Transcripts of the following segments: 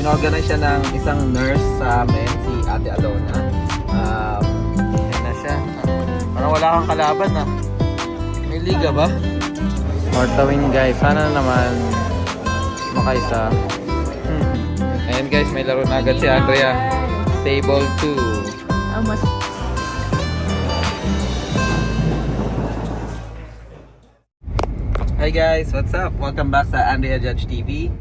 inorganize siya ng isang nurse sa amin, si Ate Alona. Ayan na siya. Parang wala kang kalaban na. May liga ba? Mortawin guys, sana naman makaisa. Ayan guys, may laro na agad si Andrea. Table 2. Mas Hi guys, what's up? Welcome back sa Andrea Judge TV.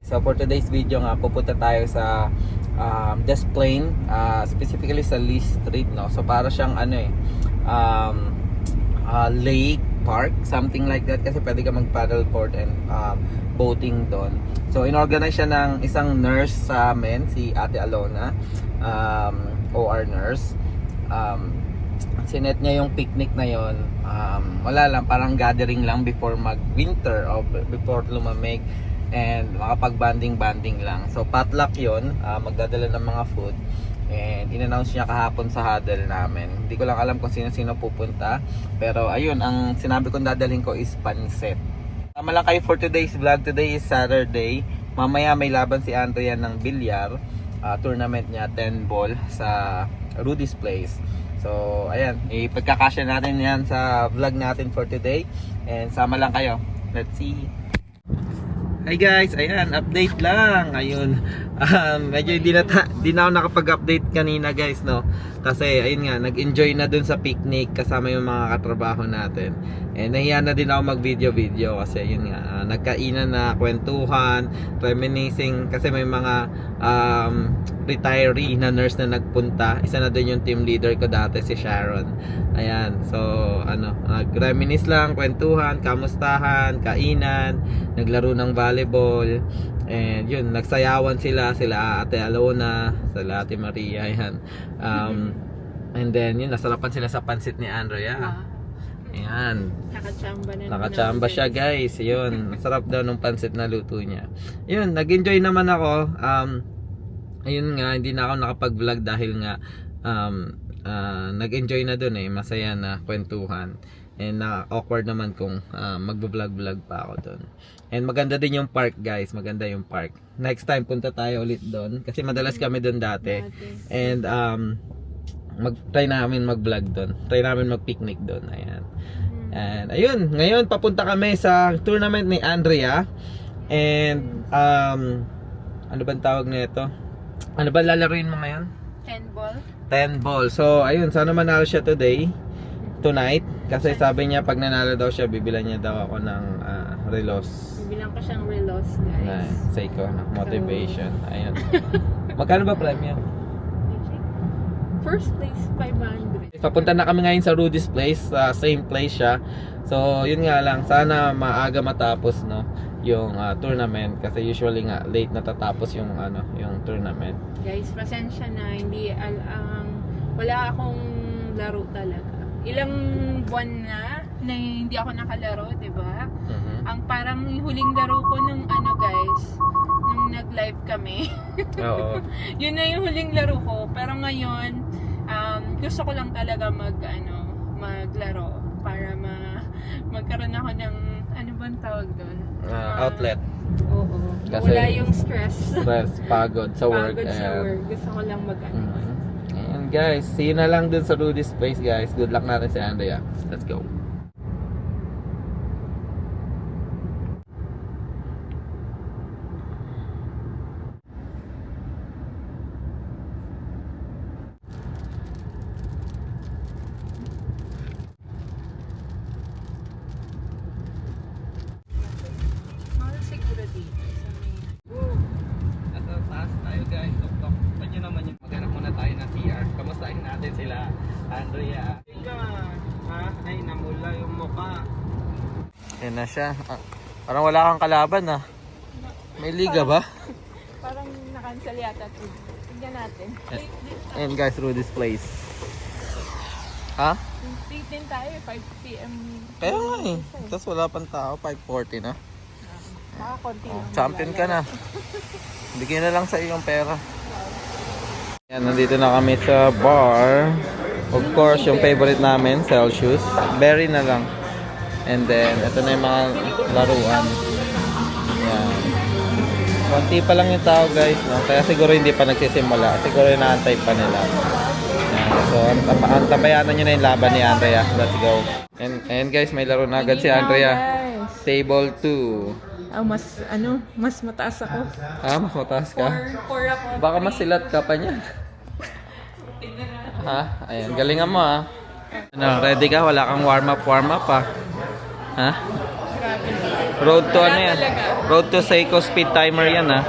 So for today's video nga, pupunta tayo sa Des Plaines, specifically sa Lee Street, no? So para siyang lake park, something like that, kasi pwede ka mag paddleboard and boating doon. So inorganize siya ng isang nurse sa amin, si Ate Alona, OR nurse. Sinet niya yung picnic na yon. Wala lang, parang gathering lang before mag winter o before lumamig, and makapag-banding lang. So potluck yun, magdadala ng mga food, and in-announce niya kahapon sa huddle namin. Hindi ko lang alam kung sino-sino pupunta, pero ayun, ang sinabi kong dadalhin ko is pancit. Tama lang kayo for today's vlog. Today is Saturday. Mamaya may laban si Andrea ng bilyar, tournament niya, 10 ball sa Rudy's Place. So ayan, ipagkakasya natin yan sa vlog natin for today, and sama lang kayo. Let's see. Hi guys, ayan, update lang. Ayun, medyo di na ako nakapag-update kanina guys, no? Kasi ayun nga, nag-enjoy na dun sa picnic kasama yung mga katrabaho natin. And nahiya na din ako mag-video kasi ayun nga, nagkainan na, kwentuhan, reminiscing, kasi may mga retiree na nurse na nagpunta. Isa na dun yung team leader ko dati, si Sharon. Ayan, so nag-reminisce lang, kwentuhan, kamustahan, kainan, naglaro ng volleyball, and yun, nagsayawan sila Ate Alona, sila Ate Maria, ayan. And then yun, nasarapan sila sa pansit ni Andrea. Ayan, nakachamba siya guys. Yun, masarap daw nung pansit na luto niya. Yun, nag-enjoy naman ako. Ayun nga, hindi na ako nakapag-vlog dahil nga nag-enjoy na dun eh, masaya na kwentuhan. And awkward naman kung magbo-vlog pa ako doon. And maganda din yung park guys, maganda yung park. Next time punta tayo ulit doon kasi madalas kami doon dati. And try namin mag-vlog doon. Try namin mag-picnic doon. Ayan. And ayun, ngayon papunta kami sa tournament ni Andrea. And ano bang tawag nito? Ano ba lalaruin mo ngayon? 10 ball. 10 ball. So ayun, sana manalo siya tonight, kasi sabi niya pag nanalo daw siya, bibilan niya daw ako ng relos. Bibilang ko siyang relos, guys. Say ko, motivation. Ayun. Magkano ba premyo? First place, 500. Papunta na kami ngayon sa Rudy's Place, same place siya. So yun nga lang, sana maaga matapos, no, yung tournament, kasi usually nga late natatapos yung yung tournament. Guys, pasensya na, wala akong laro talaga. Ilang buwan na hindi ako nakalaro, 'di ba? Ang parang huling laro ko nung guys, nung nag-live kami. Oo. Yun na yung huling laro ko, pero ngayon gusto ko lang talaga maglaro para magkaroon ako ng ano bang tawag doon? Outlet. Oo. Kasi wala yung stress. Pagod sa work. Pagod sa work. Gusto ko lang And guys, see you na lang dun sa Rudy's Place guys. Good luck natin si Andrea. Let's go. Mahal siguro dito sa may... Nasa taas tayo guys. Tok-tok. Pwede naman yung maghanap muna tayo ng CR. Kamustahin natin sila, Andrea. Ay, namula yung mukha. Yan na siya. Parang wala kang kalaban ah. May liga ba? Parang na-cancel yata. Tingnan natin. Ayan guys, Rudy's Place. Ha? Titin tayo, 5 p.m. Kaya nga eh. Tapos wala pang tao, 5:40 na. Konti lang. Champion ka na. Bigyan na lang sa iyong pera. Yan, nandito na kami sa bar. course, yung favorite namin, Celsius. Berry na lang. And then, ito na yung mga laruan. Yan. Konti pa lang yung tao guys, no? Kaya siguro hindi pa nagsisimula. Siguro inaantay pa nila. Yan. So, antabayanan nyo na yung laban ni Andrea. Let's go. And guys, may laro na agad si Andrea. Guys. Table 2. Mas mataas ako. Ah, mas mataas ka? 4 ako. Baka masilat ka pa niya. Ha? Ayan, galingan mo ha. Ano, ready ka? Wala kang warm up ha? Ha? Road to ano yan? Road to Seiko speed timer yan ha?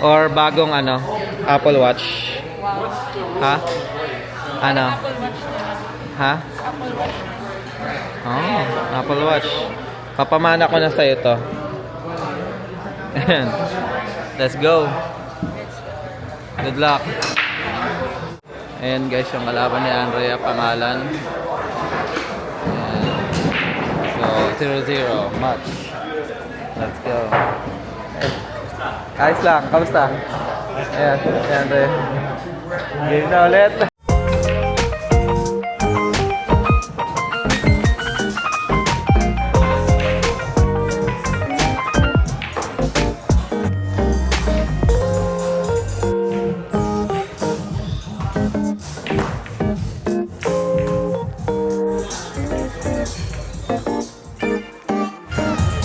Or bagong ano? Apple Watch? Wow. Ha? Ano? Apple Watch na. Ha? Apple Watch na. Oh, Apple Watch. Papamana ko na sa'yo to. Ayan. Let's go. Good luck. Ayan guys, yung kalaban ni Andrea, pangalan. Ayan. So, 0-0 match. Let's go. Ayos lang, kamusta? Ayan, si Andrea. Game na ulit.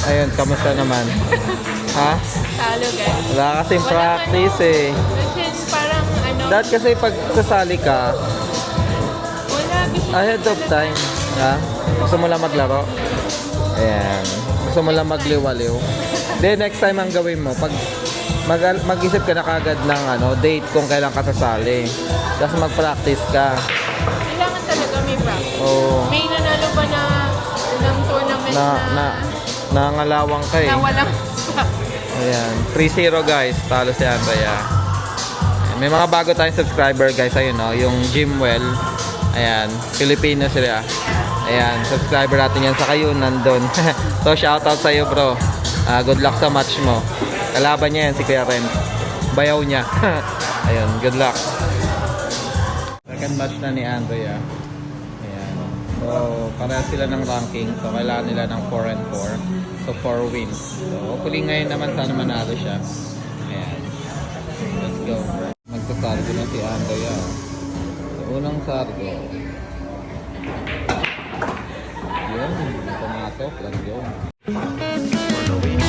Ayun, kamusta naman? Ha? Talo guys. Wala kasing practice eh. Kasi parang ano. Dahil kasi pag sasali ka, Wala. ahead of time. Ha? Gusto mo lang maglaro? Ayan. Gusto mo lang magliwaliw? Then next time ang gawin mo, pag mag-isip ka na kagad ng date kung kailan ka sasali. Tapos mag-practice ka. Kailangan talaga may practice. Oo. May nanalo ba na ng tournament Nangalawang ka eh. na walang Ayan. 3-0 guys. Talo si Andrea. Ayan. May mga bago tayong subscriber guys. Ayun yung Jimwell. Ayan. Filipino sila. Ayan. Subscriber natin yan. Saka yun nandun. So shoutout sa'yo bro. Good luck sa match mo. Kalaban niya yan si Kuya Ren. Bayaw niya. Ayun. Good luck. Second match na ni Andrea. Ayan. So pareha sila ng ranking. So kailangan nila ng 4 and 4. So 4 wins. So hopefully ngayon naman sana manalo siya. Ayan. Let's go. Magsasargo na si Andrea. So unang sargo. Yun. Pumasok. Let's go. For the win.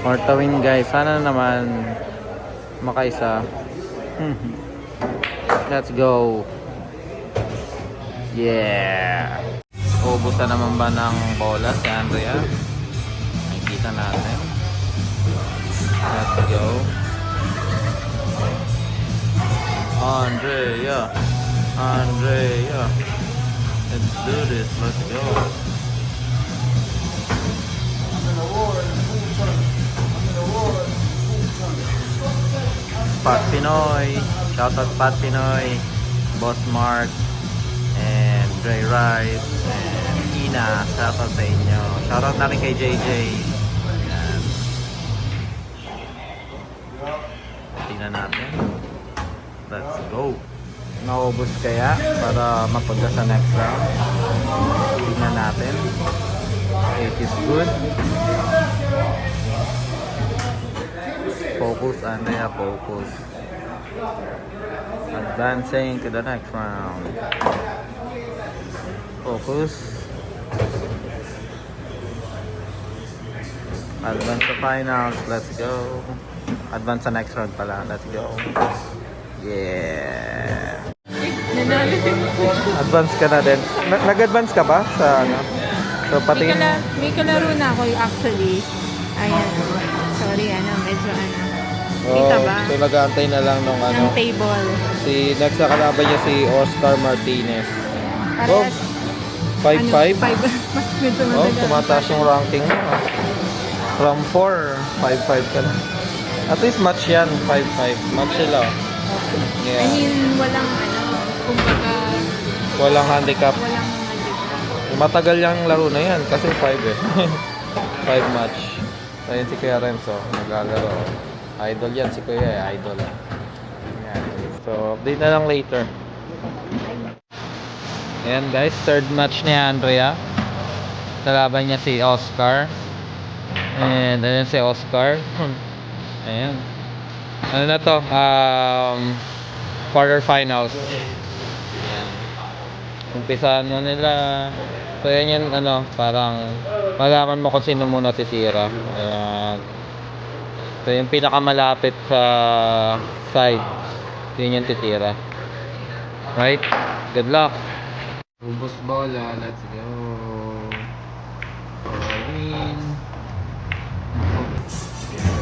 Fourth win guys. Sana naman makaisa. Let's go. Yeah. Ubus na naman ba ng bola si Andrea? Nakikita natin. Let's go. Andrea. Let's do this. Let's go. Pat Pinoy, shoutout Pat Pinoy, Boss Mark, and Dre Rice, and Ina, shoutout sa inyo. Shoutout natin kay JJ. Ayan. Tingnan natin. Let's go. Naubos kaya para mapunta sa next round. Tingnan natin. It is good. Focus, Andrea, focus. Advancing to the next round. Focus. Advance to finals. Let's go. Advance sa next round pala. Let's go. Yeah. nanalo din. Advance ka na din. Nag-advance ka ba sa ano? So pati May kalaro na ako actually. Ayan. Sorry, medyo Kita ba? So nag-aantay na lang nung Ng table. si next na kalaban niya si Oscar Martinez. Parehas, 5-5? 5. Medyo Oh, matagal. tumataas yung ranking mo. From 4, 5-5 ka na. At least match yan, 5-5. Match sila. I Yeah. mean, walang kumbaga, Walang handicap. walang handicap. Matagal yung laro na yan kasi 5 eh. 5 match. So yun si Kuya Renzo, naglalaro. Idol yan si Kuya eh, idol. Yan. So update na lang later. Ayan guys, third match ni Andrea. Kalaban niya si Oscar. And ayan si Oscar. Ayan. Ano na to? Quarterfinals. Umpisahan na nila. So yan yung parang malaman mo kung sino muna titira. Ayan. So yung pinakamalapit sa side, yun yung titira. Right? Good luck. Ubos bola, let's go. Win.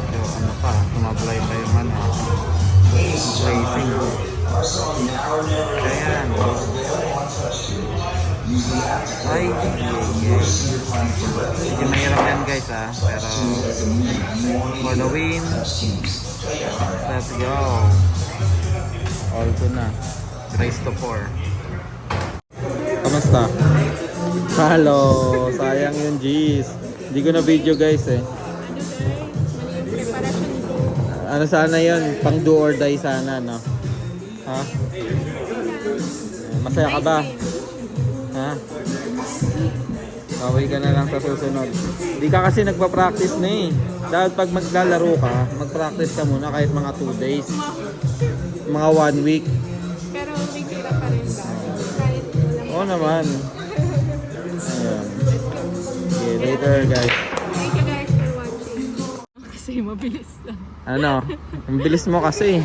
So ano pa, sumablay pa yung placing. Ayan. Ay, medyo mahirap yan guys pero for the win, let's go. All to na. Race to 4. Kamusta? Hello, sayang yung G's. Hindi ko na video guys eh. Ano sana yun? Pang do or die sana, no? Ha? Masaya ka ba? Ha? Kaway ka na lang sa susunod. Hindi ka kasi nagpa-practice na eh. Dapat pag maglalaro ka, mag-practice ka muna kahit mga 2 days. Mga 1 week. Pero may tira pa rin ba? Kahit walang Oo naman. Ayan. Okay, later guys. Thank you guys for watching. Kasi mabilis lang. Ano? Ang bilis mo kasi.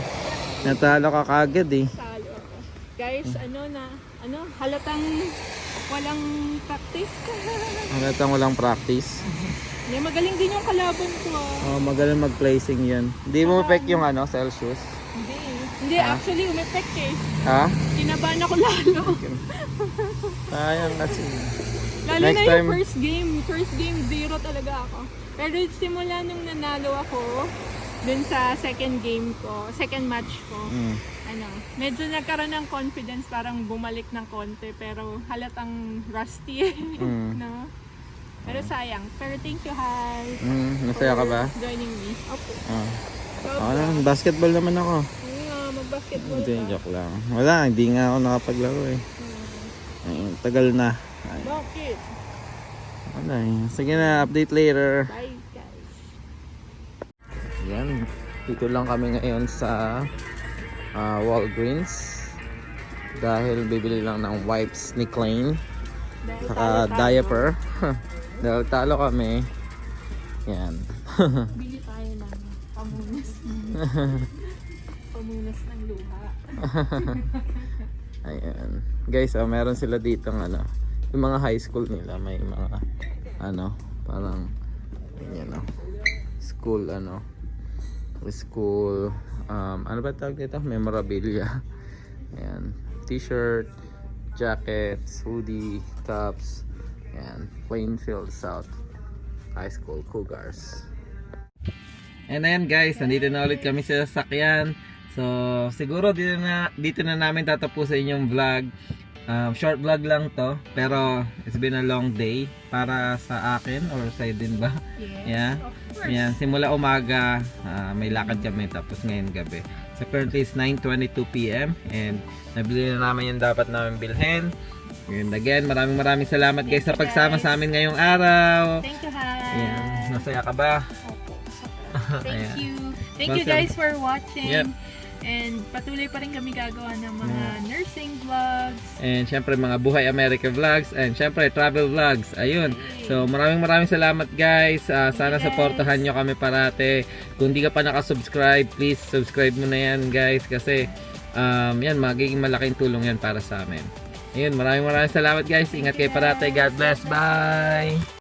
Natalo ka kagad eh. Talo ako. Guys, halatang walang practice. Hanggang walang practice. Hindi, magaling din yung kalaban ko Oh, magaling mag-placing yun. Hindi mo fake yung Celsius. Hindi, actually, umepek eh. Ha? Kinabahan ako lalo. Sayang kasi. Lalo Next na yung time. first game, 0 talaga ako. Pero simula nung nanalo ako, dun sa second match ko, medyo nagkaroon ng confidence, parang bumalik ng konti, pero halatang rusty no? Pero sayang. Pero thank you, Hal. Masaya ka ba? Joining me. Opo. Basketball naman ako. Mag-basketball Hindi, ka. joke lang. Wala, hindi nga ako nakapaglaro eh. Ay, tagal na. Ay, Bakit? wala eh. Sige na, update later. Bye, guys. Yan, dito lang kami ngayon sa Walgreens dahil bibili lang ng wipes ni Klein Dahil saka talo-talo. diaper. Dahil talo kami. Yan. Bili tayo ng pamunas. Pamunas ng luha. Ayan. Guys, meron sila dito yung mga high school nila may mga parang school ano ba tawag dito? Memorabilia. Ayan. T-shirt, jackets, hoodie, cups. Ayan. Plainfield South High School Cougars. And ayan guys, nandito na ulit kami sa sasakyan. So, siguro dito na namin tatapusin yung vlog. Short vlog lang to, pero it's been a long day para sa akin or sa'yo din ba? Yes, Yeah. of course. Yan, simula umaga, may lakad kami tapos ngayon gabi. So currently it's 9:22 PM and nabili na namin yung dapat namin bilhin. And again, maraming salamat guys sa pagsama sa amin ngayong araw. Thank you, Hal. Ayan, masaya ka ba? Opo, sobra. Thank Ayan. you. Thank you Welcome. guys for watching. Yep. And patuloy pa rin kami gagawa ng mga nursing vlogs. And syempre mga Buhay America vlogs and syempre travel vlogs. Ayun. So maraming salamat guys. Sana guys. supportahan nyo kami parate. Kung di ka pa nakasubscribe, please subscribe mo na yan guys kasi yan magiging malaking tulong yan para sa amin. Ayun, maraming salamat guys. Ingat kayo parate. God bless. Bye.